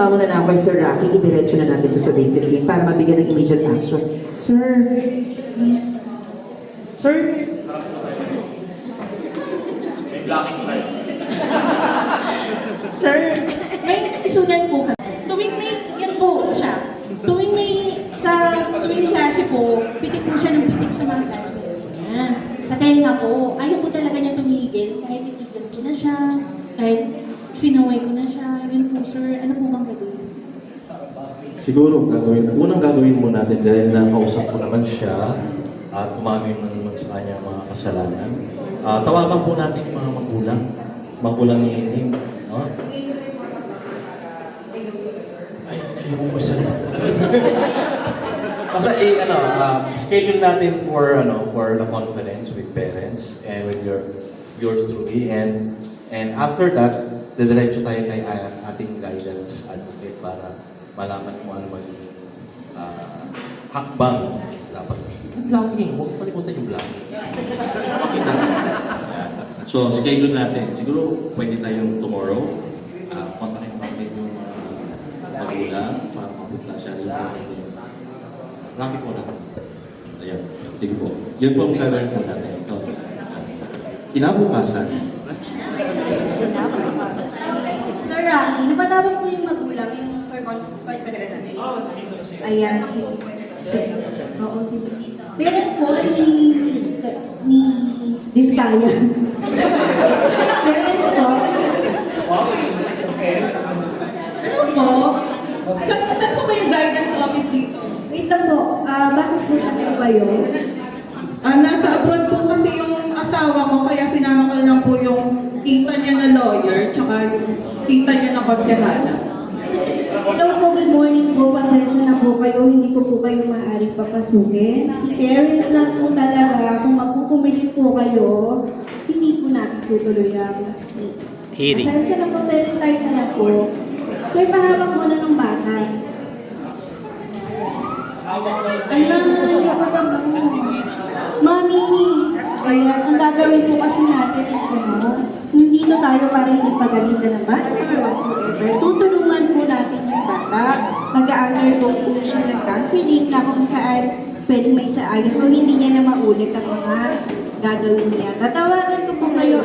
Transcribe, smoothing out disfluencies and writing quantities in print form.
mauna na ako kay Sir Rocky, idiretso na natin ito sa discipline para mabigyan ng immediate action. Sir? Sir? May blocking side. Sir, may isunan po kami. Tuwing may, yan po siya. Tuwing klase po, pitik po siya ng pitik sa mga classmates niya. Sa tenga po, ayaw po talaga niya tumigil. Kahit itigil ko na siya, kahit sinaway ko na siya. Yun po, sir. Ano po bang gagawin? Siguro, unang gagawin mo natin dahil nakausap ko naman siya at umamin naman sa kanya mga kasalanan. Tawagan po natin yung mga magulang ni Enim. No? Ay, mo ba siya? Kasi schedule natin for the conference with parents and with yours truly, and after that, diretso tayo kay ating guidance advocate para malaman kung ano magiging hakbang dapat. Blocking, huwag palimutan yung blocking. Makita. So, schedule natin. Siguro pwede tayong tomorrow. Kontakin natin yung magulang para mapunta siya rin. Rocky po na. Ayan. Sige po. Yun po ang gagawin po natin. So, kinabukasan. Sir Rocky, napatawag po yung magulang yung for conference natin. Ayan, sige. Oo, sige. Parents po ni Diskaya. Parents po. Ano po? Saan po kayo guidance office dito? Wait lang po, bakit po na kayo? Nasa abroad po kasi yung asawa ko, kaya sinama ko lang po yung tita niya na lawyer, tsaka yung tita niya na konsehala. Hello po, good morning po. Pasensya na po kayo, hindi ko po kayo maaaring papasukin. Si parents lang po talaga, kung magpupumilit po kayo, hindi po natin tutuloy ang hearing. Pasensya na po, pero tayo na lang po. Sir, pahawak muna ng bata. Mami, ayan, ang gagawin po kasi natin is nandito tayo para hindi pagalitan ng bata or whatsoever. Tutulungan po natin yung bata. Mag-a-undergo po siya ng counseling na kung saan pwedeng may saayos. So, hindi niya na maulit ang mga gagawin niya. Tatawagan ko po kayo